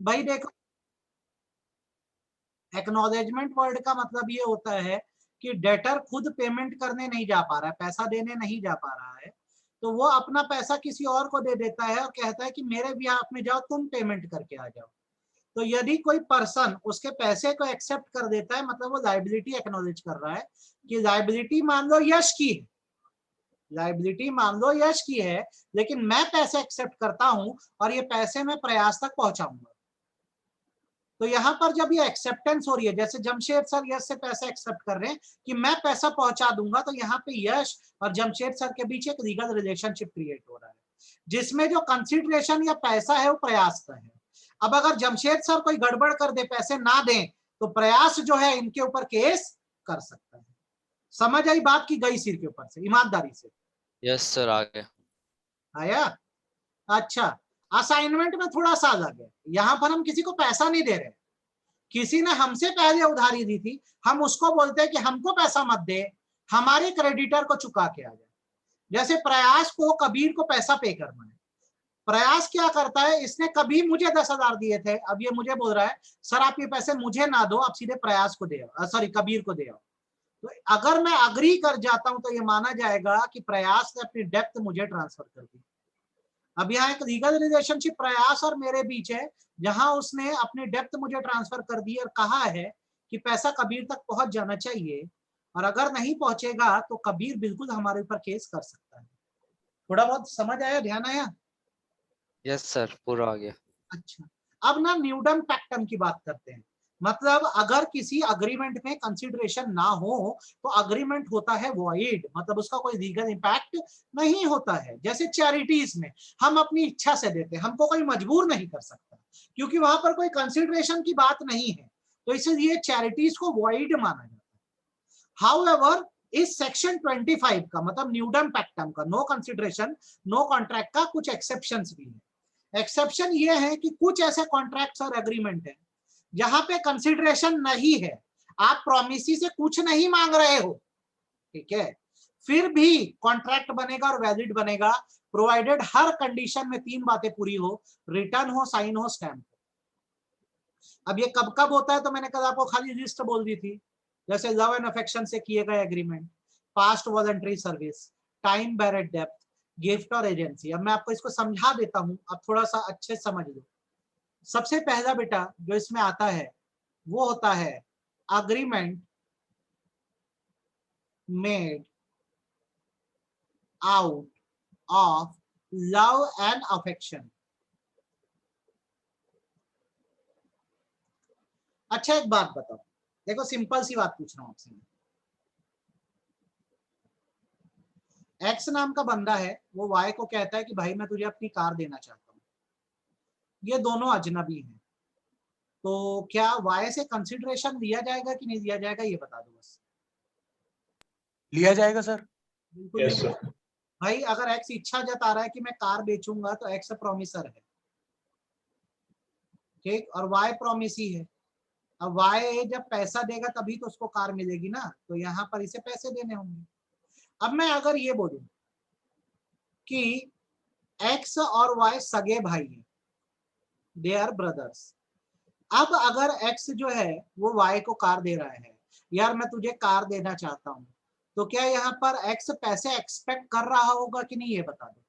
भाई देखो, acknowledgement word का मतलब ये होता है कि डेटर खुद पेमेंट करने नहीं जा पा रहा है, पैसा देने नहीं जा पा रहा है, तो वो अपना पैसा किसी और को दे देता है और कहता है कि मेरे बिहाफ में जाओ, तुम पेमेंट करके आ जाओ। तो यदि कोई पर्सन उसके पैसे को एक्सेप्ट कर देता है, मतलब वो लायबिलिटी एक्नॉलेज कर रहा है कि लायबिलिटी मान लो यश की है, लायबिलिटी मान लो यश की है, लेकिन मैं पैसे एक्सेप्ट करता हूं और ये पैसे मैं प्रयास तक पहुंचाऊंगा। तो यहां पर जब ये एक्सेप्टेंस हो रही है, जैसे जमशेद सर यश से पैसा एक्सेप्ट कर रहे हैं कि मैं पैसा पहुंचा दूंगा, तो यहाँ पे यश और जमशेद सर के बीच एक लीगल रिलेशनशिप क्रिएट हो रहा है, जिसमें जो कंसिडरेशन या पैसा है वो प्रयास का है। अब अगर जमशेद सर कोई गड़बड़ कर दे, पैसे ना दें, तो प्रयास जो है इनके ऊपर केस कर सकता है। समझ आई बात की गई सिर के ऊपर से, ईमानदारी से। यस सर, आ गया। आया? अच्छा, असाइनमेंट में थोड़ा सा अलग है, यहां पर हम किसी को पैसा नहीं दे रहे, किसी ने हमसे पहले उधारी दी थी, हम उसको बोलते हैं कि हमको पैसा मत दे, हमारे क्रेडिटर को चुका के आ जाए। जैसे प्रयास को कबीर को पैसा पे करना है, प्रयास क्या करता है, इसने कभी मुझे 10,000 दिए थे, अब ये मुझे बोल रहा है सर आप ये पैसे मुझे ना दो, आप सीधे प्रयास को दे आओ, सॉरी कबीर को दे आओ। तो अगर मैं अग्री कर जाता हूं तो ये माना जाएगा कि प्रयास ने अपनी डेप्थ मुझे ट्रांसफर कर दी। अब यहाँ एक लीगल रिलेशनशिप प्रयास और मेरे बीच है, जहां उसने अपनी डेप्थ मुझे ट्रांसफर कर दी और कहा है कि पैसा कबीर तक पहुंच जाना चाहिए, और अगर नहीं पहुंचेगा तो कबीर बिल्कुल हमारे ऊपर केस कर सकता है। थोड़ा बहुत समझ आया, ध्यान आया? यस सर, पूरा आ गया। अच्छा, अब ना न्यूडम पैक्टम की बात करते हैं। मतलब अगर किसी अग्रीमेंट में कंसिडरेशन ना हो तो अग्रीमेंट होता है वॉइड, मतलब उसका कोई लीगल इम्पैक्ट नहीं होता है। जैसे चैरिटीज में हम अपनी इच्छा से देते हैं, हमको कोई मजबूर नहीं कर सकता, क्योंकि वहां पर कोई कंसिडरेशन की बात नहीं है, तो इसलिए चैरिटीज को वॉइड माना जाता है। हाउएवर इस सेक्शन 25 का, मतलब न्यूडम पैक्टम का, नो कंसिडरेशन नो कॉन्ट्रैक्ट का कुछ एक्सेप्शंस भी है। एक्सेप्शन ये है कि कुछ ऐसे कॉन्ट्रैक्ट्स और एग्रीमेंट है जहां पे कंसिडरेशन नहीं है, आप प्रोमिसी से कुछ नहीं मांग रहे हो, ठीक है, फिर भी कॉन्ट्रैक्ट बनेगा और वैलिड बनेगा, प्रोवाइडेड हर कंडीशन में 3 बातें पूरी हो, रिटर्न हो, साइन हो, स्टैम्प हो। अब ये कब कब होता है, तो मैंने कल आपको खाली लिस्ट बोल दी थी, जैसे लव एंड अफेक्शन से किए गए agreement, past voluntary service, time barred डेप्थ, गिफ्ट और एजेंसी। अब मैं आपको इसको समझा देता हूं, अब थोड़ा सा अच्छे समझ लो। सबसे पहला बेटा जो इसमें आता है वो होता है agreement made out of love and affection. अच्छा एक बात बताओ, देखो सिंपल सी बात पूछ रहा हूं आपसे, एक्स नाम का बंदा है, वो वाई को कहता है कि भाई मैं तुझे अपनी कार देना चाहता हूँ, ये दोनों अजनबी हैं, तो क्या वाई से कंसिडरेशन लिया जाएगा कि नहीं लिया जाएगा, ये बता दो बस। लिया जाएगा सर। बिल्कुल यस लिया। सर। भाई अगर एक्स इच्छा जता रहा है कि मैं कार बेचूंगा, तो एक्स प्रोमिसर है, ठीक, और वाई प्रोमिसी है। अब वाई जब पैसा देगा तभी तो उसको कार मिलेगी ना, तो यहाँ पर इसे पैसे देने होंगे। अब मैं अगर ये बोलूं कि एक्स और वाई सगे भाई हैं, दे आर ब्रदर्स, अब अगर एक्स जो है वो वाई को कार दे रहा है, यार मैं तुझे कार देना चाहता हूं, तो क्या यहाँ पर एक्स पैसे एक्सपेक्ट कर रहा होगा कि नहीं, ये बता दो।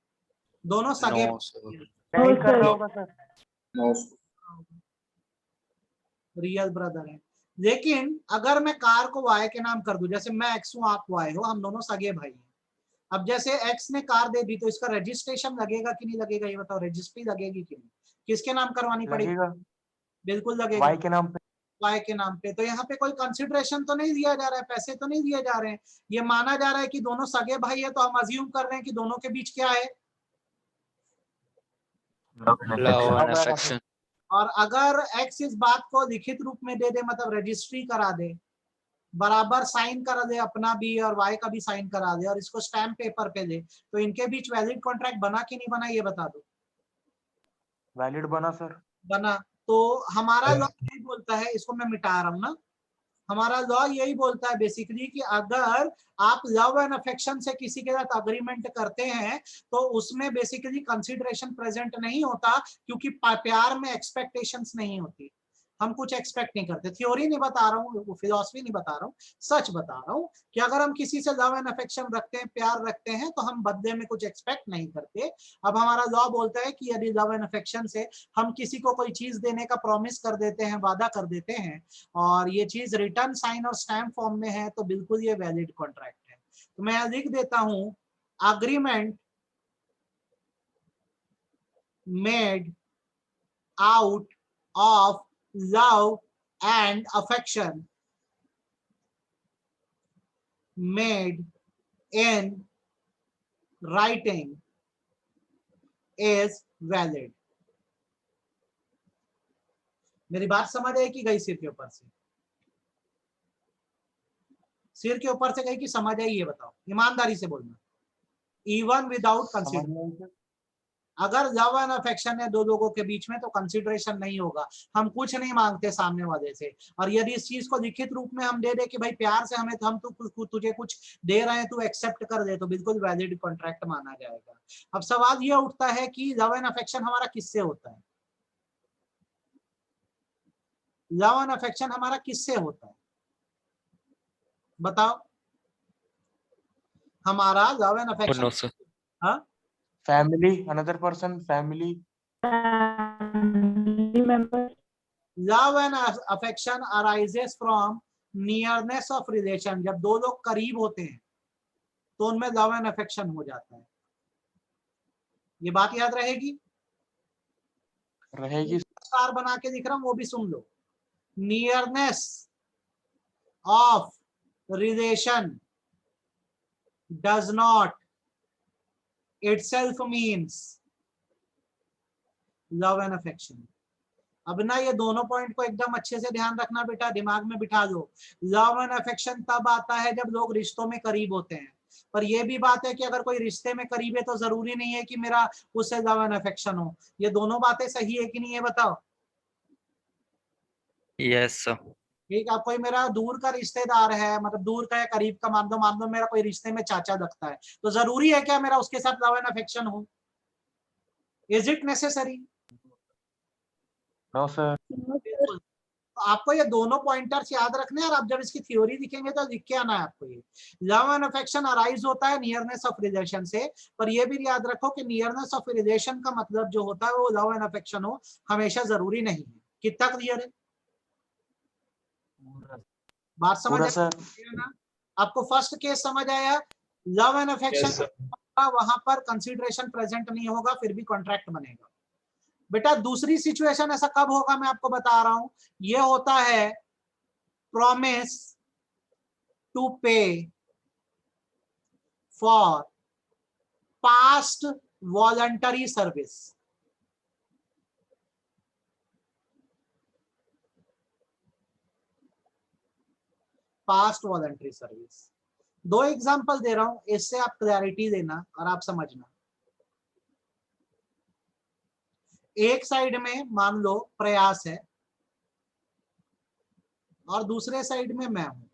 दोनों सगे नो सर। नहीं कर रहा होगा सर। नो रियल ब्रदर है। लेकिन अगर मैं कार को वाई के नाम कर दूं, जैसे मैं एक्स हूं आप वाई हो, हम दोनों सगे भाई हैं, अब जैसे एक्स ने कार दे दी तो इसका रजिस्ट्रेशन लगेगा कि नहीं लगेगा, ये बताओ, रजिस्ट्री लगेगी कि नहीं, किसके नाम करवानी पड़ेगी? लगेगा बिल्कुल लगेगी, वाई के नाम पे। वाई के नाम पे। तो यहाँ पे कोई कंसिडरेशन तो नहीं दिया जा रहा है, पैसे तो नहीं दिए जा रहे हैं, ये माना जा रहा है कि दोनों सगे भाई है, तो हम अज्यूम कर रहे हैं कि दोनों के बीच क्या है, लव एंड अफेक्शन। और अगर एक्स इस बात को लिखित रूप में दे दे, मतलब रजिस्ट्री करा दे, बराबर साइन करा दे, अपना भी और वाई का भी साइन करा दे, और इसको स्टैम्प पेपर पे दे, तो इनके बीच वैलिड कॉन्ट्रैक्ट बना कि नहीं बना, ये बता दो। वैलिड बना सर। बना। तो हमारा लॉ यही बोलता है, इसको मैं मिटा रहा हूं ना, हमारा लॉ यही बोलता है बेसिकली कि अगर आप लव एंड अफेक्शन से किसी के साथ अग्रीमेंट करते हैं तो उसमें बेसिकली कंसिडरेशन प्रेजेंट नहीं होता, क्योंकि प्यार में एक्सपेक्टेशंस नहीं होती। हम कुछ एक्सपेक्ट नहीं करते। थ्योरी नहीं बता रहा हूँ, फिलॉसफी नहीं बता रहा हूँ, सच बता रहा हूँ कि अगर हम किसी से लव एंड अफेक्शन रखते हैं, प्यार रखते हैं, तो हम बदले में कुछ एक्सपेक्ट नहीं करते। अब हमारा लॉ बोलता है कि यदि लव एंड अफेक्शन से हम किसी को कोई चीज देने का प्रॉमिस कर देते हैं, वादा कर देते हैं, और ये चीज रिटर्न साइन और स्टैम्प फॉर्म में है, तो बिल्कुल ये वैलिड कॉन्ट्रैक्ट है। तो मैं लिख देता हूं, agreement made out of love and affection made in writing is valid। मेरी बात समझ आई कि गई सिर के ऊपर से? सिर के ऊपर से गई कि समझ आई? ये बताओ, ईमानदारी से बोलना। इवन विदाउट कंसिडरेशन, अगर लव एंड अफेक्शन है दो लोगों के बीच में तो कंसिडरेशन नहीं होगा, हम कुछ नहीं मांगते सामने वाले से। और यदि इस चीज को लिखित रूप में हम दे दे कि भाई प्यार से हमें हम तुझे कुछ दे रहे हैं, तू एक्सेप्ट कर दे, तो बिल्कुल वैलिड कॉन्ट्रैक्ट माना जाएगा। अब सवाल यह उठता है कि लव एंड अफेक्शन हमारा किससे होता है? लव एंड अफेक्शन हमारा किससे होता है बताओ? हमारा love and affection, no sir. हाँ, family, another person, family member. Love and affection arises from nearness of relation. जब दो लोग करीब होते हैं तो उनमें लव एंड अफेक्शन हो जाता है। ये बात याद रहेगी? रहेगी। स्टार बना के दिख रहा हूं, वो भी सुन लो। Nearness of relation does not itself means love and affection। अब ना ये दोनों पॉइंट को एकदम अच्छे से ध्यान रखना बेटा, दिमाग में बिठा दो। लव एंड अफेक्शन तब आता है जब लोग रिश्तों में करीब होते हैं, पर यह भी बात है कि अगर कोई रिश्ते में करीब है तो जरूरी नहीं है कि मेरा उससे लव एंड अफेक्शन हो। ये दोनों बातें सही है कि नहीं, है बताओ? Yes sir. ठीक, अब कोई मेरा दूर का रिश्तेदार है, मतलब दूर का या करीब का, मान दो मेरा कोई रिश्ते में चाचा लगता है, तो जरूरी है क्या मेरा उसके साथ लव एंड अफेक्शन हो? Is it necessary? No sir. बिल्कुल। तो आपको ये दोनों पॉइंटर्स याद रखने हैं, और आप जब इसकी थ्योरी लिखेंगे तो लिख के आना है आपको। ये लव एंड अफेक्शन अराइज होता है नियरनेस ऑफ रिलेशन से, पर ये भी याद रखो कि नियरनेस ऑफ रिलेशन का मतलब जो होता है वो लव एंड अफेक्शन हो, हमेशा जरूरी नहीं है। कितना क्लियर है? बात समझ पूरा सर। आया ना? आपको फर्स्ट केस समझ आया? लव एंड अफेक्शन वहां पर कंसिडरेशन प्रेजेंट नहीं होगा, फिर भी कॉन्ट्रैक्ट बनेगा। बेटा दूसरी सिचुएशन ऐसा कब होगा मैं आपको बता रहा हूं। ये होता है प्रॉमिस टू पे for past voluntary service. Past voluntary service, दो एग्जांपल दे रहा हूं, इससे आप क्लैरिटी देना और आप समझना। एक साइड में मान लो प्रयास है और दूसरे साइड में मैं हूं।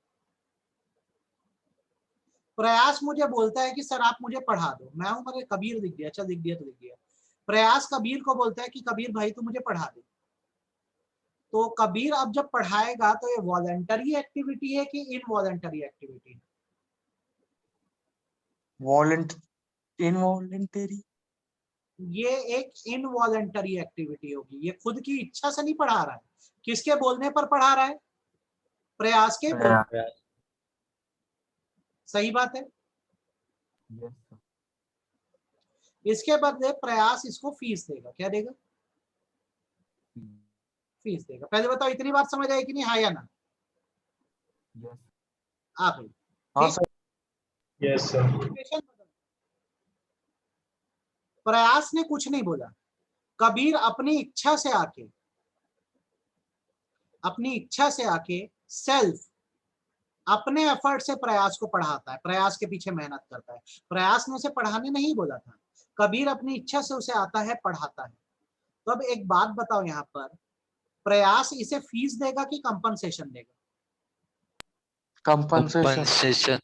प्रयास मुझे बोलता है कि सर आप मुझे पढ़ा दो, मैं हूं, मैंने कबीर लिख दिया, अच्छा लिख दिया तो लिख दिया। प्रयास कबीर को बोलता है कि कबीर भाई तू मुझे पढ़ा दे। तो कबीर अब जब पढ़ाएगा तो ये वॉलंटरी एक्टिविटी है कि इनवॉलंटरी एक्टिविटी? इनवॉलंटरी। ये एक इनवॉलंटरी एक्टिविटी होगी। ये खुद की इच्छा से नहीं पढ़ा रहा है, किसके बोलने पर पढ़ा रहा है? प्रयास के बोलने। सही बात है। इसके बदले प्रयास इसको फीस देगा। क्या देगा? फीस देगा। पहले बताओ इतनी बात समझ आई कि नहीं, हाँ या ना? आप हाँ सर। Yes sir. प्रयास ने कुछ नहीं बोला, कबीर अपनी इच्छा से आके सेल्फ अपने एफर्ट से प्रयास को पढ़ाता है, प्रयास के पीछे मेहनत करता है। प्रयास ने उसे पढ़ाने नहीं बोला था, कबीर अपनी इच्छा से उसे आता है, पढ़ाता है। तो अब एक बात बताओ, यहाँ पर प्रयास इसे फीस देगा कि कंपनसेशन देगा? compensation, compensation,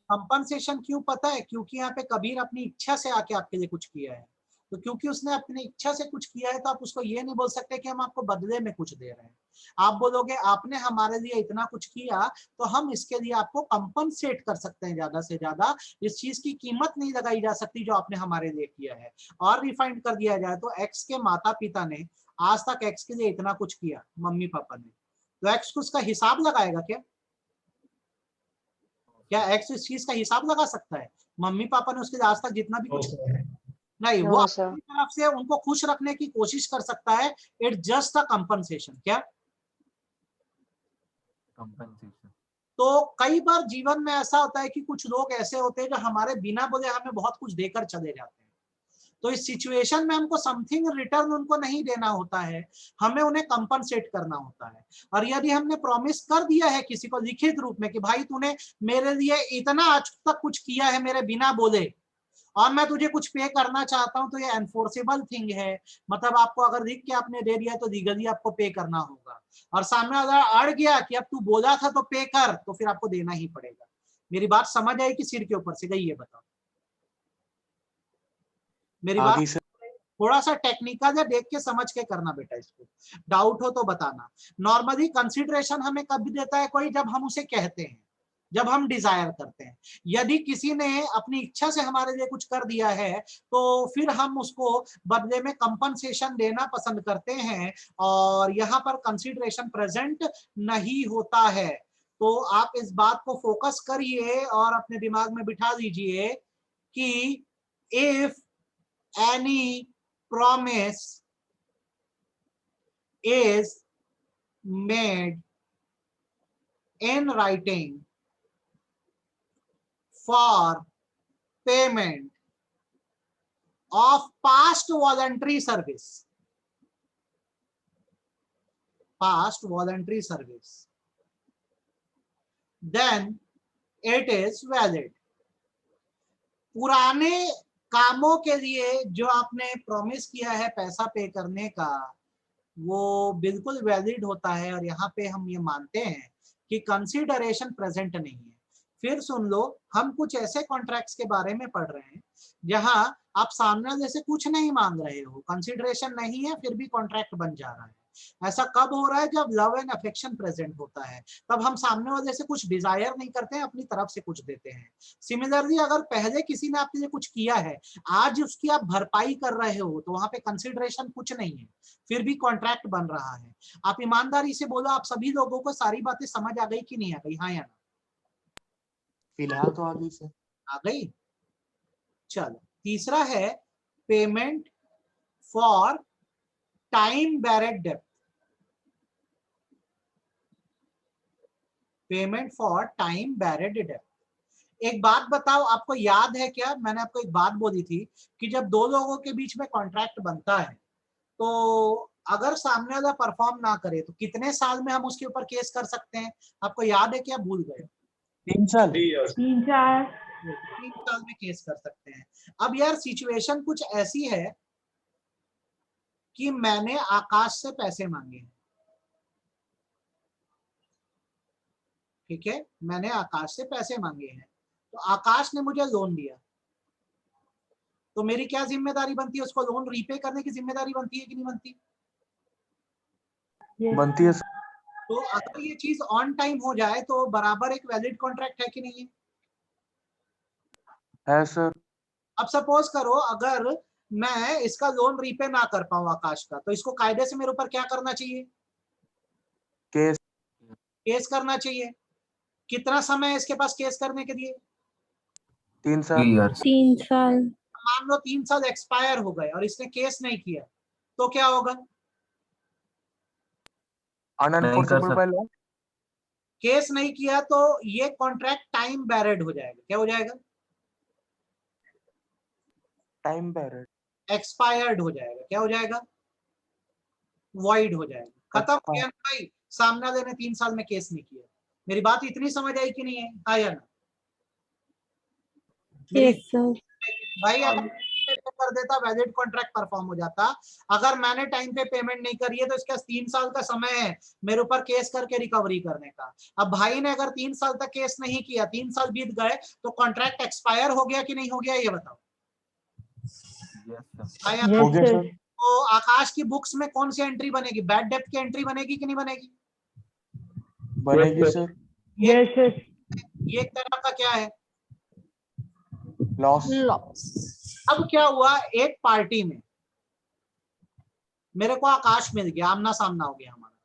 कंपनसेशन क्यों पता है? क्योंकि यहाँ पे कबीर अपनी इच्छा से आके आपके लिए कुछ किया है, तो क्योंकि उसने अपनी इच्छा से कुछ किया है तो आप उसको ये नहीं बोल सकते कि हम आपको बदले में कुछ दे रहे हैं। आप बोलोगे आपने हमारे लिए इतना कुछ किया तो हम इसके लिए आपको कंपनसेट कर सकते हैं ज्यादा से ज्यादा। इस चीज की कीमत नहीं लगाई जा सकती जो आपने हमारे लिए किया है। और रिफाइंड कर दिया जाए तो एक्स के माता पिता ने आज तक एक्स के लिए इतना कुछ किया, मम्मी पापा ने, तो एक्स को उसका हिसाब लगाएगा क्या? क्या एक्स इस चीज का हिसाब लगा सकता है? मम्मी पापा ने उसके लिए आज तक जितना भी No, कुछ sir. नहीं, वो No, sir. अपनी तरफ से उनको खुश रखने की कोशिश कर सकता है। It just a compensation. क्या? compensation. तो कई बार जीवन में ऐसा होता है कि कुछ लोग ऐसे होते हैं जो हमारे बिना बोले हमें बहुत कुछ देकर चले जाते हैं। तो इस सिचुएशन में हमको समथिंग रिटर्न उनको नहीं देना होता है, हमें उन्हें कंपनसेट करना होता है। और यदि हमने प्रॉमिस कर दिया है किसी को लिखित रूप में कि भाई तूने मेरे लिए इतना आज तक कुछ किया है मेरे बिना बोले और मैं तुझे कुछ पे करना चाहता हूं, तो ये एनफोर्सेबल थिंग है। मतलब आपको अगर लिख के आपने दे दिया तो लीगली आपको पे करना होगा। और सामने अगर अड़ गया कि अब तू बोला था तो पे कर, तो फिर आपको देना ही पड़ेगा। मेरी बात समझ आई कि सिर के ऊपर से गई? ये बताओ मेरी बात आगे से थोड़ा सा टेक्निकल है, देख के समझ के करना बेटा। इसको डाउट हो तो बताना। नॉर्मली कंसीडरेशन हमें कब देता है कोई? जब हम उसे कहते हैं, जब हम डिजायर करते हैं। यदि किसी ने अपनी इच्छा से हमारे लिए कुछ कर दिया है तो फिर हम उसको बदले में कंपनसेशन देना पसंद करते हैं, और यहाँ पर कंसीडरेशन प्रेजेंट नहीं होता है। तो आप इस बात को फोकस करिए और अपने दिमाग में बिठा दीजिए कि if any promise is made in writing for payment of past voluntary service, then it is valid. पुराने कामों के लिए जो आपने प्रॉमिस किया है पैसा पे करने का, वो बिल्कुल वैलिड होता है। और यहाँ पे हम ये मानते हैं कि कंसीडरेशन प्रेजेंट नहीं है। फिर सुन लो, हम कुछ ऐसे कॉन्ट्रैक्ट्स के बारे में पढ़ रहे हैं जहां आप सामने वाले से कुछ नहीं मांग रहे हो, कंसीडरेशन नहीं है, फिर भी कॉन्ट्रैक्ट बन जा रहा है। ऐसा कब हो रहा है? जब लव एंड अफेक्शन प्रेजेंट होता है, तब हम सामने वाले से कुछ डिजायर नहीं करते हैं, अपनी तरफ से कुछ देते हैं। सिमिलरली अगर पहले किसी ने आपके लिए कुछ किया है, आज उसकी आप भरपाई कर रहे हो, तो वहां पे कंसीडरेशन कुछ नहीं है, फिर भी कॉन्ट्रैक्ट बन रहा है। आप ईमानदारी से बोलो, आप सभी लोगों को सारी बातें समझ आ गई कि नहीं आ गई? हाँ या ना? फिलहाल तो आगे से आ गई। चलो, तीसरा है पेमेंट फॉर टाइम बैरेड डेप्थ। पेमेंट फॉर टाइम बैरेड डेप्थ। एक बात बताओ, आपको याद है क्या? मैंने आपको एक बात बोली थी कि जब दो लोगों के बीच में कॉन्ट्रैक्ट बनता है तो अगर सामने वाला परफॉर्म ना करे तो कितने साल में हम उसके ऊपर केस कर सकते हैं? आपको याद है क्या? भूल गए? 3 साल 3 years. 3 साल में केस कर सकते हैं। अब यार सिचुएशन कुछ ऐसी है कि मैंने आकाश से पैसे मांगे हैं, ठीक है, मैंने आकाश से पैसे मांगे हैं, तो आकाश ने मुझे लोन दिया, तो मेरी क्या जिम्मेदारी बनती है? उसको लोन रीपे करने की जिम्मेदारी बनती है कि नहीं बनती? बनती है तो अगर ये चीज ऑन टाइम हो जाए तो बराबर एक वैलिड कॉन्ट्रैक्ट है कि नहीं है? है सर। अब सपोज करो अगर मैं इसका लोन रीपे ना कर पाऊं आकाश का, तो इसको कायदे से मेरे ऊपर क्या करना चाहिए? केस केस करना चाहिए। कितना समय है इसके पास केस करने के लिए? 3 साल 3 years. 3 साल। मान लो 3 साल एक्सपायर हो गए और इसने केस नहीं किया, तो क्या होगा? नहीं कर अनएनफोर्सेबल सकते। By law. केस नहीं किया तो ये कॉन्ट्रैक्ट टाइम बैरेड हो जाएगा। क्या हो जाएगा? टाइम बैरेड एक्सपायर्ड हो जाएगा। क्या हो जाएगा? वॉइड हो जाएगा, खत्म हो गया ना भाई। सामने वाले ने 3 साल में केस नहीं किया। मेरी बात इतनी समझ आई कि नहीं है? हाँ या ना? Yes sir. भाई आप कर देता, वैलिड कॉन्ट्रैक्ट परफॉर्म हो जाता। अगर मैंने टाइम पे पेमेंट नहीं करी है तो इसके 3 साल का समय है मेरे ऊपर केस करके रिकवरी करने का। अब भाई ने अगर 3 साल तक केस नहीं किया, 3 साल बीत गए, तो कॉन्ट्रैक्ट एक्सपायर हो गया कि नहीं हो गया, ये बताओ। Yes, sir. भाई हो गया सर। तो आकाश की बुक्स में कौन सी एंट्री बनेगी, बैड डेब्ट की एंट्री बनेगी कि नहीं बनेगी? बनेगी सर। Yes sir. ये एक तरह का क्या है, लॉस। अब क्या हुआ, एक पार्टी में मेरे को आकाश मिल गया, आमना सामना हो गया हमारा।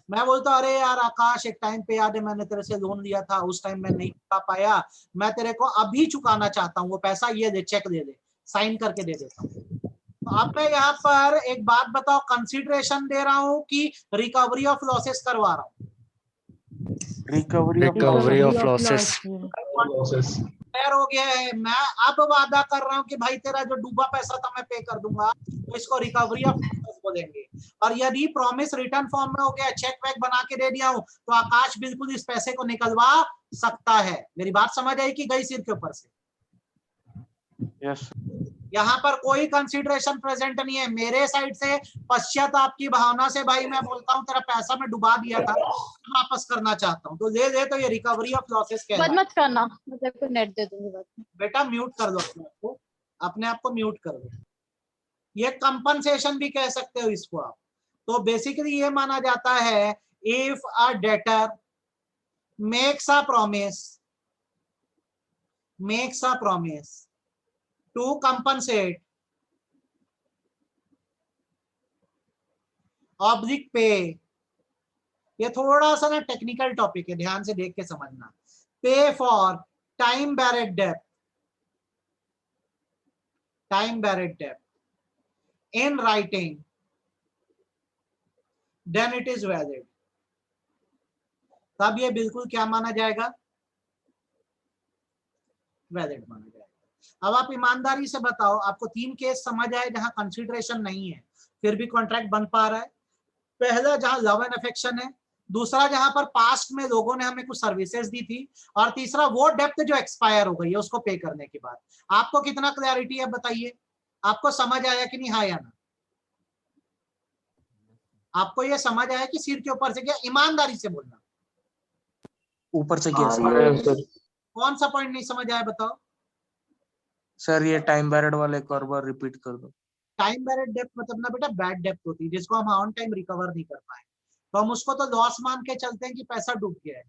मैं बोलता अरे यार आकाश, एक टाइम पे याद है मैंने तेरे से लोन लिया था, उस टाइम मैं नहीं चुका पाया, मैं तेरे को अभी चुकाना चाहता हूँ वो पैसा, ये दे, चेक दे दे, साइन करके दे देता हूँ। तो अब मैं यहाँ पर एक बात बताओ, कंसिडरेशन दे रहा हूँ कि रिकवरी ऑफ लॉसेस करवा रहा हूँ? Recovery Recovery of losses. losses. तैयार हो गया है, मैं अब वादा कर रहा हूँ कि भाई तेरा जो डूबा पैसा था मैं पे कर दूंगा, तो इसको रिकवरी ऑफ लॉसेस बोलेंगे। और यदि प्रॉमिस रिटर्न फॉर्म में हो गया, चेक वेक बना के दे दिया हूँ, तो आकाश बिल्कुल इस पैसे को निकलवा सकता है। मेरी बात समझ आई कि गई सिर के ऊपर से? यस। यहाँ पर कोई कंसिडरेशन प्रेजेंट नहीं है मेरे साइड से, पश्चाताप की भावना से भाई मैं बोलता हूँ तेरा पैसा मैं डुबा दिया था, वापस करना चाहता हूँ, तो दे दे, तो ये रिकवरी ऑफ लॉसेस बंद कहलाता है। मत करना, मैं तेरे को नेट दे दूंगी बाद में। बेटा म्यूट कर दो अपने आप को म्यूट कर दो। ये कंपनसेशन भी कह सकते हो इसको आप। तो बेसिकली ये माना जाता है, if a debtor makes a promise to compensate obligee पे, ये थोड़ा सा ना टेक्निकल टॉपिक है, ध्यान से देख के समझना। पे फॉर टाइम बैरेड डेब्ट in writing, then it is valid। तब ये बिल्कुल क्या माना जाएगा, वैलिड माना जाएगा। अब आप ईमानदारी से बताओ, आपको 3 केस समझ आए जहां कंसिडरेशन नहीं है फिर भी कॉन्ट्रैक्ट बन पा रहा है? पहला जहां लव एंड अफेक्शन है, दूसरा जहां पर पास्ट में लोगों ने हमें कुछ सर्विसेज दी थी, और तीसरा वो डेप्थ जो एक्सपायर हो गई है उसको पे करने के बाद। आपको कितना क्लैरिटी है बताइए, आपको समझ आया कि नहीं, हाँ या ना? आपको ये समझ आया कि सिर के ऊपर से क्या? ईमानदारी से बोलना, ऊपर से गया सर। कौन सा पॉइंट नहीं समझ आया बताओ? सर ये टाइम बैरिड वाले एक और बार रिपीट कर दो। टाइम बैरिड डेप्थ मतलब ना बेटा बैड डेप्थ होती है जिसको हम ऑन टाइम रिकवर नहीं कर पाए, तो हम उसको तो लॉस मान के चलते हैं कि पैसा डूब गया है।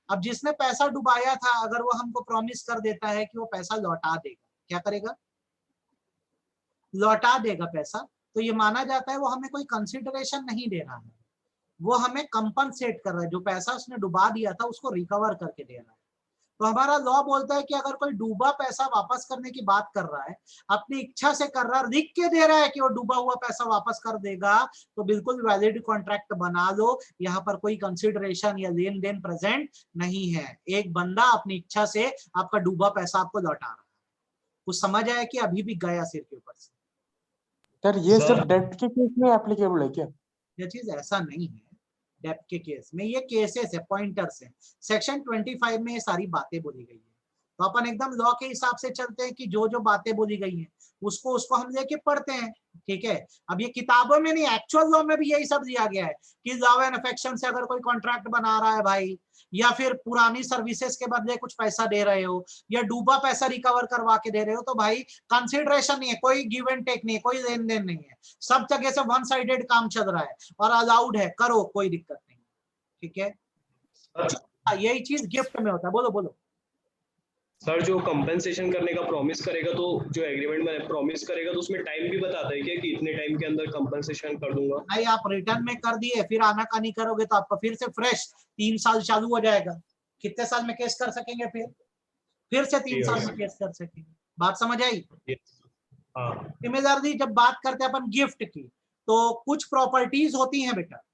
अब जिसने पैसा डुबाया था, अगर वो हमको प्रॉमिस कर देता है कि वो पैसा लौटा देगा, क्या करेगा? लौटा देगा पैसा, तो ये माना जाता है वो हमें कोई कंसिडरेशन नहीं दे रहा है, वो हमें कंपनसेट कर रहा है, जो पैसा उसने डुबा दिया था उसको रिकवर करके दे रहा है। तो हमारा लॉ बोलता है कि अगर कोई डूबा पैसा वापस करने की बात कर रहा है, अपनी इच्छा से कर रहा है, लिख के दे रहा है कि वो डूबा हुआ पैसा वापस कर देगा, तो बिल्कुल वैलिड कॉन्ट्रैक्ट बना लो। यहाँ पर कोई कंसिडरेशन या लेन देन प्रेजेंट नहीं है, एक बंदा अपनी इच्छा से आपका डूबा पैसा आपको लौटा रहा है। कुछ समझ आया कि अभी भी गया सिर के ऊपर से? सर ये सिर्फ डेप्थ के केस में एप्लीकेबल है क्या? ये चीज ऐसा नहीं है, डेप्थ के केस में ये केसेस है, पॉइंटर्स है। सेक्शन 25 में ये सारी बातें बोली गई है, तो अपन एकदम लॉ के हिसाब से चलते हैं कि जो जो बातें बोली गई हैं उसको हम लेके पढ़ते हैं, ठीक है? अब ये किताबों में नहीं, एक्चुअल लॉ में भी यही सब दिया गया है कि लव एंड अफेक्शन से अगर कोई कॉन्ट्रैक्ट बना रहा है भाई, या फिर पुरानी सर्विसेज के बदले कुछ पैसा दे रहे हो, या डूबा पैसा रिकवर करवा के दे रहे हो, तो भाई कंसिडरेशन नहीं है, कोई गिव एंड टेक नहीं है, कोई लेन देन नहीं है, सब जगह से वन साइडेड काम चल रहा है और अलाउड है, करो, कोई दिक्कत नहीं, ठीक है? यही चीज गिफ्ट में होता है। बोलो बोलो। सर जो कंपनसेशन करने का प्रॉमिस करेगा, तो जो एग्रीमेंट में प्रॉमिस करेगा तो उसमें टाइम भी बताता है क्या कि इतने टाइम के अंदर कंपनसेशन कर दूंगा? भाई आप रिटर्न में कर दिए, फिर आनाकानी करोगे तो आपका फिर से फ्रेश 3 साल चालू हो जाएगा। कितने साल में केस कर सकेंगे? फिर से 3 साल में केस कर सकेंगे। बात समझ आई? सिमिलरली जब बात करते हैं अपन गिफ्ट की, तो कुछ प्रॉपर्टीज होती हैं बेटा,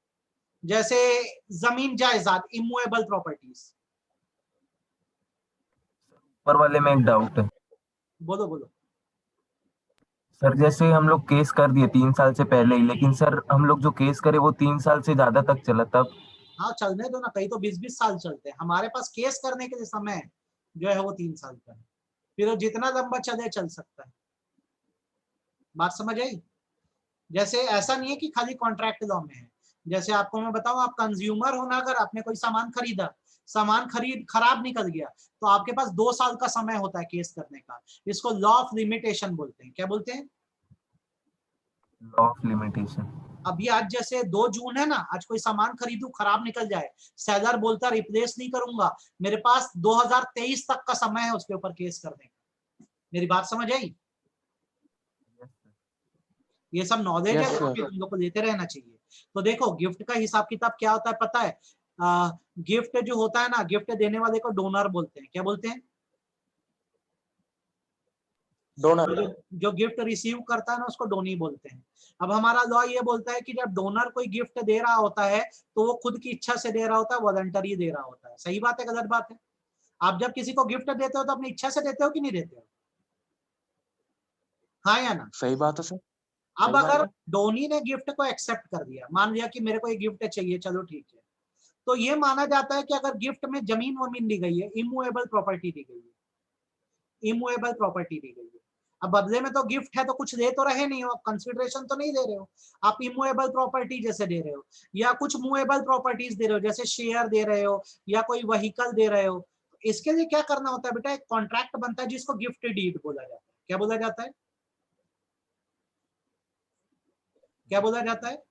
जैसे जमीन जायदाद, इमूवेबल प्रॉपर्टीज। ऊपर वाले में एक डाउट है बोलो बोलो। सर। जैसे हम लोग केस कर दिए 3 साल से पहले ही, लेकिन सर हम लोग जो केस करे वो 3 साल से ज्यादा तक चला, तब? हाँ चलने दो ना, कहीं तो 20-20 साल चलते हैं, हमारे पास केस करने के लिए समय जो है वो 3 साल का है, फिर वो जितना लंबा चले चल सकता है। बात समझ आई? जैसे ऐसा नहीं है कि खाली कॉन्ट्रैक्ट लॉ में है। जैसे आपको मैं बताऊं, आप कंज्यूमर हो ना, अगर आपने कोई सामान खरीदा, सामान खरीद खराब निकल गया, तो आपके पास 2 साल का समय होता है केस करने का। इसको लॉ ऑफ लिमिटेशन बोलते हैं। क्या बोलते हैं? Law of limitation. अभी आज जैसे 2 जून है ना, आज कोई सामान खरीदू खराब निकल जाए, सेलर बोलता रिप्लेस नहीं करूंगा, मेरे पास 2023 तक का समय है उसके ऊपर केस करने का। मेरी बात समझ आई? ये सब नॉलेज है जो कि तुम लोग को लेते रहना चाहिए। तो देखो गिफ्ट का हिसाब किताब क्या होता है पता है? गिफ्ट जो होता है ना, गिफ्ट देने वाले को डोनर बोलते हैं। क्या बोलते हैं? डोनर। जो गिफ्ट रिसीव करता है ना, उसको डोनी बोलते हैं। अब हमारा लॉ ये बोलता है कि जब डोनर कोई गिफ्ट दे रहा होता है तो वो खुद की इच्छा से दे रहा होता है, वॉलंटरी दे रहा होता है। सही बात है गलत बात है? आप जब किसी को गिफ्ट देते हो तो अपनी इच्छा से देते हो कि नहीं देते हो? हाँ या ना? सही बात है सर। अब अगर डोनी ने गिफ्ट को एक्सेप्ट कर दिया, मान लिया कि मेरे को ये गिफ्ट चाहिए, चलो ठीक है, तो ये माना जाता है कि अगर गिफ्ट में जमीन वमीन दी गई है, इमूवेबल प्रॉपर्टी दी गई है, इमूवेबल प्रॉपर्टी दी गई है। अब बदले में तो गिफ्ट है तो कुछ दे तो रहे नहीं हो, आप कंसिडरेशन तो नहीं दे रहे हो, आप इमूवेबल प्रॉपर्टी जैसे दे रहे हो, या कुछ मूवेबल प्रॉपर्टीज दे रहे हो, जैसे शेयर दे रहे हो या कोई व्हीकल दे रहे हो। इसके लिए क्या करना होता है बेटा? एक कॉन्ट्रैक्ट बनता है जिसको गिफ्ट डीड बोला जाता है। क्या बोला जाता है? क्या बोला जाता है?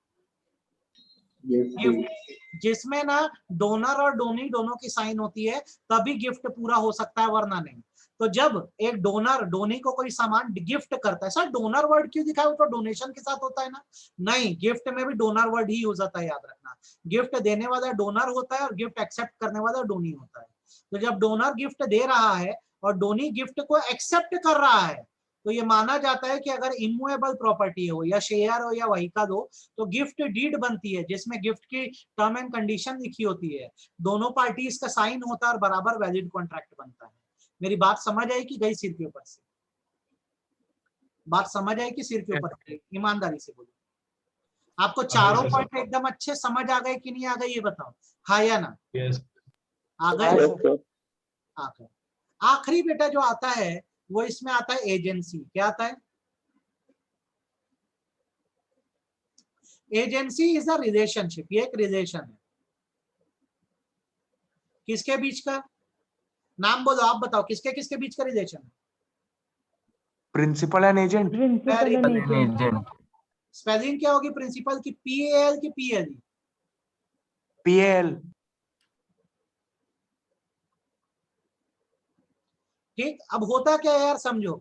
गिफ्ट, जिसमें ना डोनर और डोनी दोनों की साइन होती है, तभी गिफ्ट पूरा हो सकता है, वरना नहीं। तो जब एक डोनर डोनी को कोई सामान गिफ्ट करता है, सर डोनर वर्ड क्यों दिखा है? वो तो डोनेशन के साथ होता है ना। नहीं, गिफ्ट में भी डोनर वर्ड ही यूज होता है, याद रखना। गिफ्ट देने वाला डोनर होता है और गिफ्ट एक्सेप्ट करने वाला डोनी होता है। तो जब डोनर गिफ्ट दे रहा है और डोनी गिफ्ट को एक्सेप्ट कर रहा है, तो ये माना जाता है कि अगर इमूवेबल प्रॉपर्टी हो या शेयर हो या व्हीकल हो, तो गिफ्ट डीड बनती है जिसमें गिफ्ट की टर्म एंड कंडीशन लिखी होती है, दोनों पार्टीज का साइन होता है और बराबर वैलिड कॉन्ट्रैक्ट बनता है। मेरी बात समझ आई कि गई सिर के ऊपर से? बात समझ आई कि सिर के ऊपर से? ईमानदारी से बोलो, आपको चारों पॉइंट एकदम अच्छे समझ आ गए कि नहीं आ गए, ये बताओ, हाँ या ना? आ गए? आखिरी बेटा जो आता है वो इसमें आता है एजेंसी। क्या आता है? Agency is a relationship. ये एक रिलेशन है, किसके बीच का? नाम बोलो, आप बताओ, किसके किसके बीच का रिलेशन है? Principal and agent. Agent. Spelling क्या होगी प्रिंसिपल की? PAL की PLE? PAL। ठीक। अब होता क्या है यार, समझो,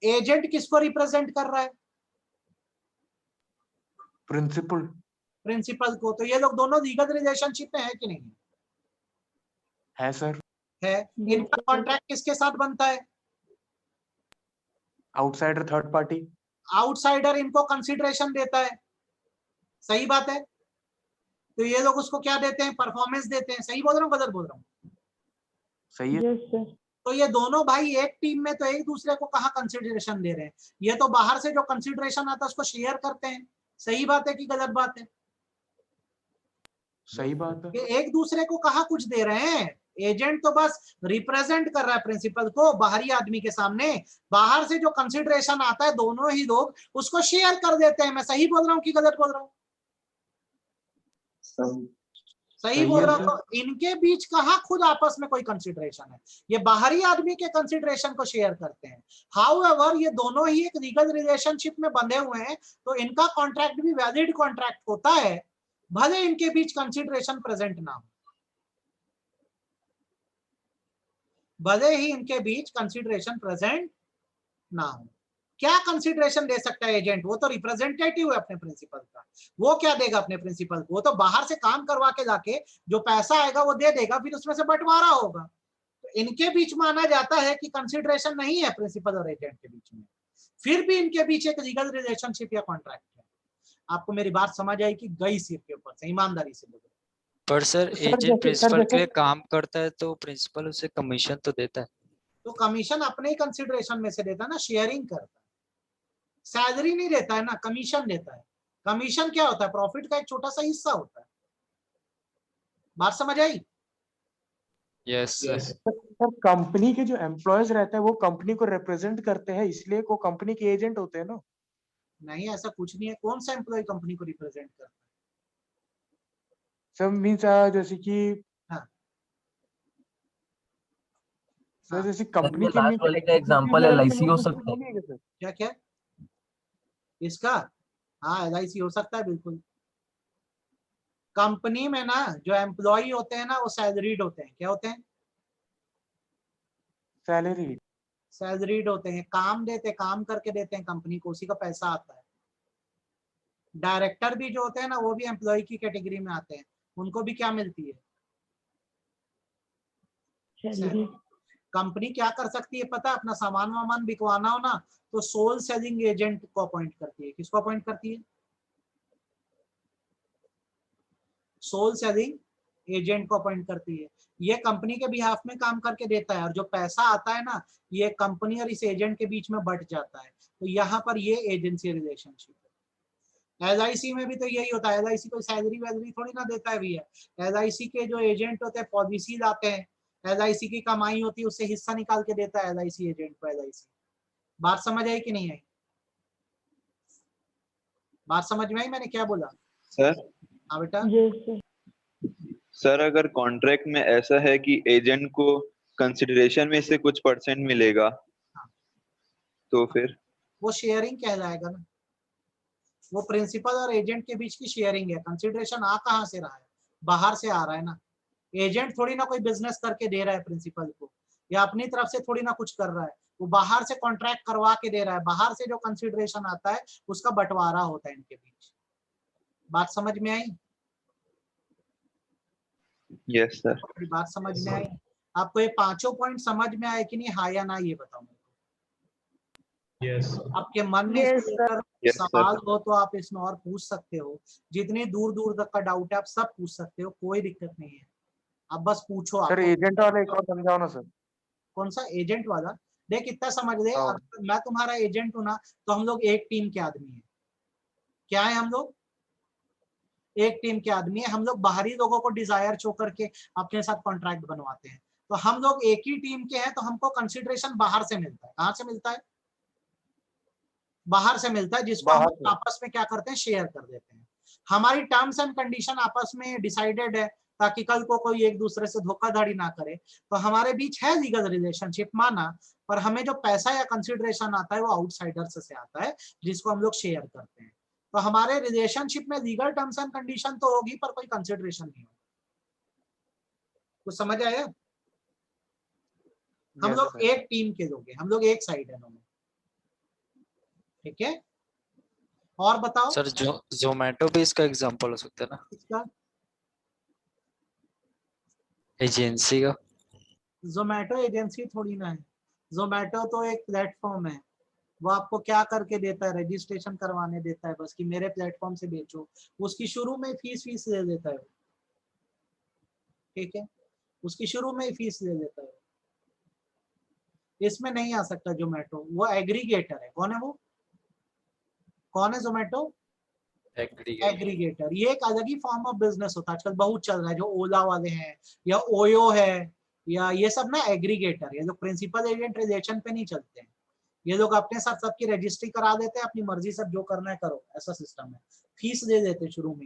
एजेंट किसको रिप्रेजेंट कर रहा है? प्रिंसिपल। प्रिंसिपल को। तो ये लोग दोनों लीगल रिलेशनशिप में है कि नहीं है सर। है? इनका कॉन्ट्रैक्ट किसके साथ बनता है? Outsider, third party. आउटसाइडर इनको कंसिडरेशन देता है। सही बात है? तो ये लोग उसको क्या देते हैं? परफॉर्मेंस देते हैं। सही बोल रहा हूँ गलत बोल रहा हूँ? सही है। तो ये दोनों भाई एक टीम में, तो एक दूसरे को कहाँ कंसिडरेशन दे रहे हैं? ये तो बाहर से जो कंसिडरेशन आता है उसको शेयर करते हैं। सही बात है कि गलत बात है? सही बात है। ये एक दूसरे को कहाँ कुछ दे रहे हैं। एजेंट तो बस रिप्रेजेंट कर रहा है प्रिंसिपल को बाहरी आदमी के सामने, बाहर से जो कंसिडरेशन आता है दोनों ही लोग उसको शेयर कर देते हैं। मैं सही बोल रहा हूँ कि गलत बोल रहा हूँ? सही बोल रहा हूँ। तो इनके बीच कहाँ खुद आपस में कोई कंसिडरेशन है? ये बाहरी आदमी के कंसिडरेशन को शेयर करते हैं। हाउएवर ये दोनों ही एक लीगल रिलेशनशिप में बंधे हुए हैं, तो इनका कॉन्ट्रैक्ट भी वैलिड कॉन्ट्रैक्ट होता है, भले इनके बीच कंसिडरेशन प्रेजेंट ना हो, भले ही इनके बीच कंसिडरेशन प्रेजेंट ना हो। क्या कंसिडरेशन दे सकता है एजेंट? वो तो रिप्रेजेंटेटिव है अपने प्रिंसिपल का, वो क्या देगा अपने प्रिंसिपल को? वो तो बाहर से काम करवा के लाके जो पैसा आएगा वो दे देगा, फिर उसमें से बंटवारा होगा। तो इनके बीच माना जाता है कि कंसिडरेशन नहीं है प्रिंसिपल और एजेंट के बीच में, फिर भी इनके बीच एक लीगल रिलेशनशिप या कॉन्ट्रैक्ट है। आपको मेरी बात समझ आई कि गई सिर के ऊपर से? ईमानदारी से बोलो। पर सर एजेंट प्रिंसिपल के लिए काम करता है तो प्रिंसिपल उसे कमीशन तो देता है। तो कमीशन अपने ही कंसिडरेशन में से देता है ना, शेयरिंग करता है। सैलरी नहीं देता है ना, कमीशन देता है। कमीशन क्या होता है? प्रॉफिट का एक छोटा सा हिस्सा होता है। बात समझ आई? Yes sir. सर कंपनी के जो एम्प्लॉयज रहते हैं वो कंपनी को रिप्रेजेंट करते हैं, इसलिए वो कंपनी के एजेंट होते हैं ना। नहीं, ऐसा कुछ नहीं है। कौन सा एम्प्लॉय कंपनी को रिप्रेजेंट करता है? सर मीन्स जैसे कि हाँ सर हाँ, जैसे सर कंपनी ये के लास्ट वाले का एग्जांपल LIC हो सकता है। है सर। क्या क्या इसका? हाँ, LIC हो सकता है बिल्कुल। कंपनी में ना जो एम्प्लॉय होते हैं ना वो सैलरीड होते हैं। क्या होते हैं? सैलरी। सैलरीड होते हैं, काम देते, काम करके देते हैं कंपनी को, उसी का पैसा आता है। डायरेक्टर भी जो होते हैं ना वो भी एम्प्लॉय की कैटेगरी में आते हैं, उनको भी क्या मिलती है? सैलरी। कंपनी क्या कर सकती है पता है? अपना सामान वामान बिकवाना हो ना तो सोल सेलिंग एजेंट को अपॉइंट करती है। किसको अपॉइंट करती है? सोल सेलिंग एजेंट को अपॉइंट करती है। ये कंपनी के बिहाफ में काम करके देता है और जो पैसा आता है ना ये कंपनी और इस एजेंट के बीच में बट जाता है। तो यहाँ पर ये एजेंसी रिलेशनशिप है। LIC में भी तो यही होता है। LIC कोई सैलरी वैलरी थोड़ी ना देता है भैया। LIC के जो एजेंट होते हैं पॉलिसी लाते हैं, LIC की कमाई होती है उससे हिस्सा निकाल के देता है LIC एजेंट को। LIC बात समझ आई कि नहीं आई? बात समझ में आई मैंने क्या बोला? सर हाँ बेटा। सर अगर कॉन्ट्रैक्ट में ऐसा है कि एजेंट को कंसिडरेशन में से कुछ परसेंट मिलेगा तो फिर वो शेयरिंग कहलाएगा ना। वो प्रिंसिपल और एजेंट के बीच की शेयरिंग है। कंसिडरेशन आ कहाँ से रहा है? बाहर से आ रहा है ना। एजेंट थोड़ी ना कोई बिजनेस करके दे रहा है प्रिंसिपल को, या अपनी तरफ से थोड़ी ना कुछ कर रहा है। वो बाहर से कॉन्ट्रैक्ट करवा के दे रहा है। बाहर से जो कंसिडरेशन आता है उसका बंटवारा होता है इनके बीच। बात समझ में आई? Yes sir. बात समझ में आई? आपको ये पांचों पॉइंट समझ में आए कि नहीं, हाँ या ना, ये बताओ मेरे को। यस आपके मन में Yes, इसके sir. ऊपर Yes, सवाल sir. हो तो आप इसमें और पूछ सकते हो। जितनी दूर दूर तक का डाउट है आप सब पूछ सकते हो, कोई दिक्कत नहीं है। आप बस पूछो। सर आपको एजेंट वाला एक और समझाओ ना सर। कौन सा एजेंट वाला? देख इतना समझ ले, हाँ। अगर मैं तुम्हारा एजेंट हूं ना तो हम लोग एक टीम के आदमी हैं। क्या है? हम लोग एक टीम के आदमी है। हम लोग बाहरी लोगों को डिजायर शो करके अपने साथ कॉन्ट्रैक्ट बनवाते हैं। तो हम लोग एक ही टीम के हैं तो हमको कंसिडरेशन बाहर से मिलता है। कहां से मिलता है? बाहर से मिलता है, जिसको हम बाहर लोग से। आपस में क्या करते हैं, शेयर कर देते हैं। हमारी टर्म्स एंड कंडीशन आपस में डिसाइडेड है ताकि कल को कोई एक दूसरे से धोखाधड़ी ना करे। तो हमारे बीच है लीगल रिलेशनशिप माना, पर हमें जो पैसा या कंसिडरेशन आता है वो आउटसाइडर से आता है जिसको हम लोग शेयर करते हैं। तो हमारे रिलेशनशिप में लीगल टर्म्स एंड कंडीशन तो होगी पर कोई कंसिडरेशन नहीं होगा। कुछ समझ आया? हम Yes, लोग sir. एक टीम के लोग हैं, हम लोग एक साइड है दोनों। ठीक है, और बताओ। सर जोमेटो भी इसका एग्जांपल हो सकता है ना, इसका एजेंसी का। जोमेटो एजेंसी थोड़ी ना है। जोमेटो तो एक प्लेटफॉर्म है। वो आपको क्या करके देता है? रजिस्ट्रेशन करवाने देता है बस, कि मेरे प्लेटफॉर्म से बेचो। उसकी शुरू में फीस ले लेता है। ठीक है, उसकी शुरू में ही फीस ले लेता है। इसमें नहीं आ सकता जोमेटो। वो एग्रीगेटर है। कौन है वो? कौन है जोमेटो? एग्रीगेटर। ये एक अलग ही फॉर्म ऑफ बिजनेस होता है, आजकल बहुत चल रहा है। जो ओला वाले हैं या ओयो है या ये सब ना एग्रीगेटर, ये लोग प्रिंसिपल एजेंट रिलेशन पे नहीं चलते हैं। ये लोग अपने साथ सबकी रजिस्ट्री करा देते हैं, अपनी मर्जी से जो करना है करो, ऐसा सिस्टम है। फीस दे देते शुरू में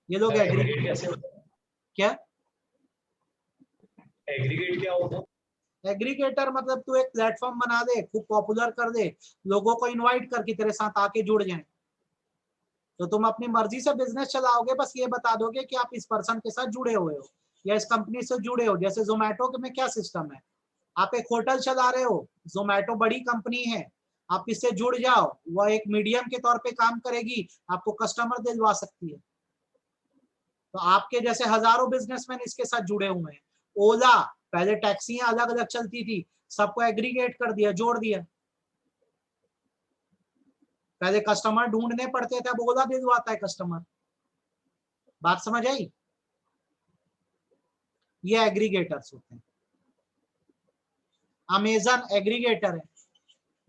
ये लोग एग्रीगेट कैसे होता है? क्या? एग्रीगेट क्या होता है? एग्रीगेटर मतलब तू एक प्लेटफॉर्म बना दे, खूब पॉपुलर कर दे, लोगों को इनवाइट करके तेरे साथ आके जुड़ जाएं। तो तुम अपनी मर्जी से बिजनेस चलाओगे, बस ये बता दोगे कि आप इस पर्सन के साथ जुड़े हुए हो या इस कंपनी से जुड़े हो। जैसे जोमेटो में क्या सिस्टम है, आप एक होटल चला रहे हो, जोमेटो बड़ी कंपनी है, आप इससे जुड़ जाओ, वह एक मीडियम के तौर पे काम करेगी, आपको कस्टमर दिलवा सकती है। तो आपके जैसे हजारों बिजनेसमैन इसके साथ जुड़े हुए हैं। ओला पहले टैक्सियां अलग अलग चलती थी, सबको एग्रीगेट कर दिया, जोड़ दिया। पहले कस्टमर ढूंढने पड़ते थे, अब ओला दिलवाता है कस्टमर। बात समझ आई? ये एग्रीगेटर्स होते हैं। अमेजन एग्रीगेटर है,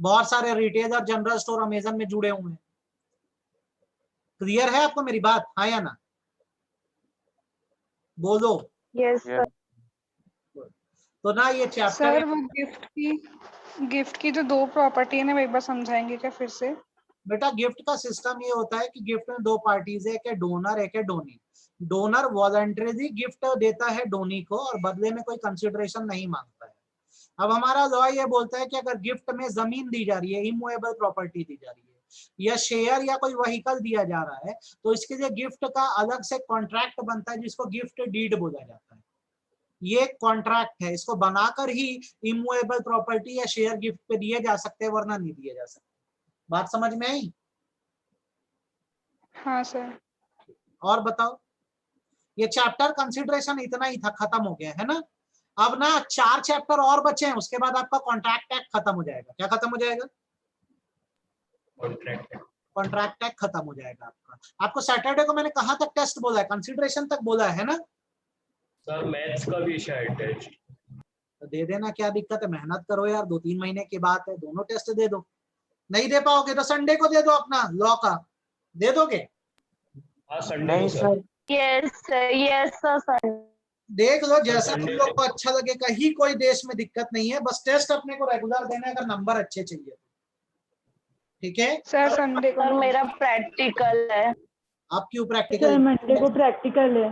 बहुत सारे रिटेलर जनरल स्टोर अमेजन में जुड़े हुए हैं। क्लियर है आपको मेरी बात, हाँ या ना? बोलो। Yes, sir. तो ना ये चैप्टर सर वो गिफ्ट की जो 2 प्रॉपर्टी है ना, वो एक बार समझाएंगे क्या फिर से? बेटा गिफ्ट का सिस्टम ये होता है कि गिफ्ट में 2 पार्टीज है, एक है डोनर एक है डोनी। डोनर वॉलंटरीली गिफ्ट देता है डोनी को और बदले में कोई कंसिडरेशन नहीं मांगता है। अब हमारा लॉ ये बोलता है कि अगर गिफ्ट में जमीन दी जा रही है, इमूवेबल प्रॉपर्टी दी जा रही है, या शेयर या कोई व्हीकल दिया जा रहा है, तो इसके लिए गिफ्ट का अलग से कॉन्ट्रैक्ट बनता है जिसको गिफ्ट डीड बोला जाता है। ये कॉन्ट्रैक्ट है, इसको बनाकर ही इमूवेबल प्रॉपर्टी या शेयर गिफ्ट पे दिए जा सकते हैं, वरना नहीं दिए जा सकते। बात समझ में आई? हाँ सर। और बताओ, ये चैप्टर कंसिडरेशन इतना ही था, खत्म हो गया है ना। अब ना 4 चैप्टर और बचे हैं, उसके बाद आपका कॉन्ट्रैक्ट एक्ट खत्म हो जाएगा। क्या खत्म हो जाएगा? कॉन्ट्रैक्ट एक्ट खत्म हो जाएगा आपका। आपको सैटरडे को मैंने कहां तक टेस्ट बोला है? कंसिडरेशन तक बोला है ना सर? मैथ्स का भी शायद टेस्ट तो दे देना, क्या दिक्कत है? मेहनत करो यार, 2-3 महीने की बात है, दोनों टेस्ट दे दो। नहीं दे पाओगे तो संडे को दे दो, अपना लॉ का दे दोगे? हाँ संडे नहीं को सर। Sir, yes sir. देख लो जैसा तुम संडे लोग को अच्छा लगे, कहीं कोई देश में दिक्कत नहीं है, बस टेस्ट अपने को रेगुलर देना है अगर नंबर अच्छे चाहिए। ठीक है सर संडे को सर मेरा प्रैक्टिकल है। आप क्यों प्रैक्टिकल? मंडे को प्रैक्टिकल है।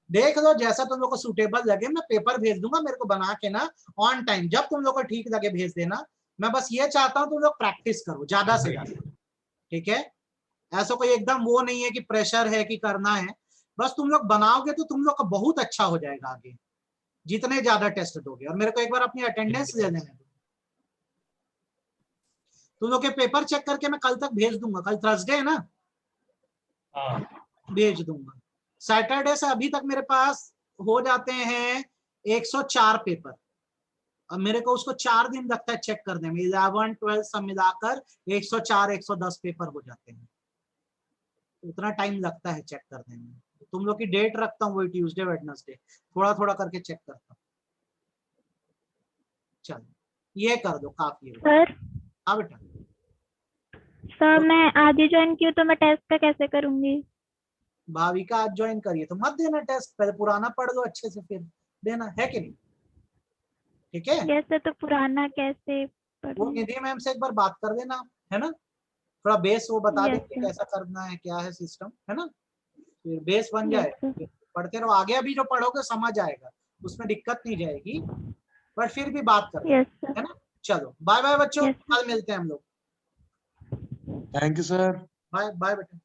देख लो जैसा तुम लोग को सूटेबल लगे, मैं पेपर भेज दूंगा, मेरे को बना के ना ऑन टाइम, जब तुम लोग को ठीक लगे भेज देना। मैं बस ये चाहता हूँ तुम लोग प्रैक्टिस करो ज्यादा से ज्यादा। ठीक है, ऐसा कोई एकदम वो नहीं है कि प्रेशर है कि करना है, बस तुम लोग बनाओगे तो तुम लोग का बहुत अच्छा हो जाएगा आगे, जितने ज्यादा टेस्ट दोगे। और मेरे को एक बार अपनी अटेंडेंस ले लेने दो, तुम लोग के पेपर चेक करके मैं कल तक भेज दूंगा। कल थर्सडे है ना? हाँ भेज दूंगा। सैटरडे से अभी तक मेरे पास हो जाते हैं 104 पेपर। अब मेरे को उसको 4 दिन लगता है चेक करने में, 11, 12 सब मिलाकर 104, 110 पेपर हो जाते हैं। उतना टाइम लगता है चेक करने में। तुम लोग की डेट रखता हूँ वही ट्यूसडे वेडनेसडे, थोड़ा थोड़ा करके चेक करता हूँ। चलो ये कर दो, काफी है। सर हाँ बेटा। सर मैं आज ही ज्वाइन की हूँ तो मैं टेस्ट का कैसे करूंगी? भाविका आज ज्वाइन करिए तो मत देना टेस्ट, पहले पुराना पढ़ लो अच्छे से फिर देना, है कि नहीं? ठीक है, जैसे तो पुराना कैसे वो पढ़ूं? निधि मैम से एक बार बात कर देना, है ना? थोड़ा बेस वो बता Yes, देंगे sir. कैसा करना है, क्या है सिस्टम, है ना? फिर बेस बन Yes, जाएगा, sir. फिर पढ़ते रहो, आगे अभी जो पढ़ोगे समझ आएगा, उसमें दिक्कत नहीं जाएगी, पर फिर भी बात करो, Yes, sir. है ना? चलो बाय बाय बच्चों, Yes, sir. कल मिलते हैं हम लोग। Thank you sir. Bye bye बेटा।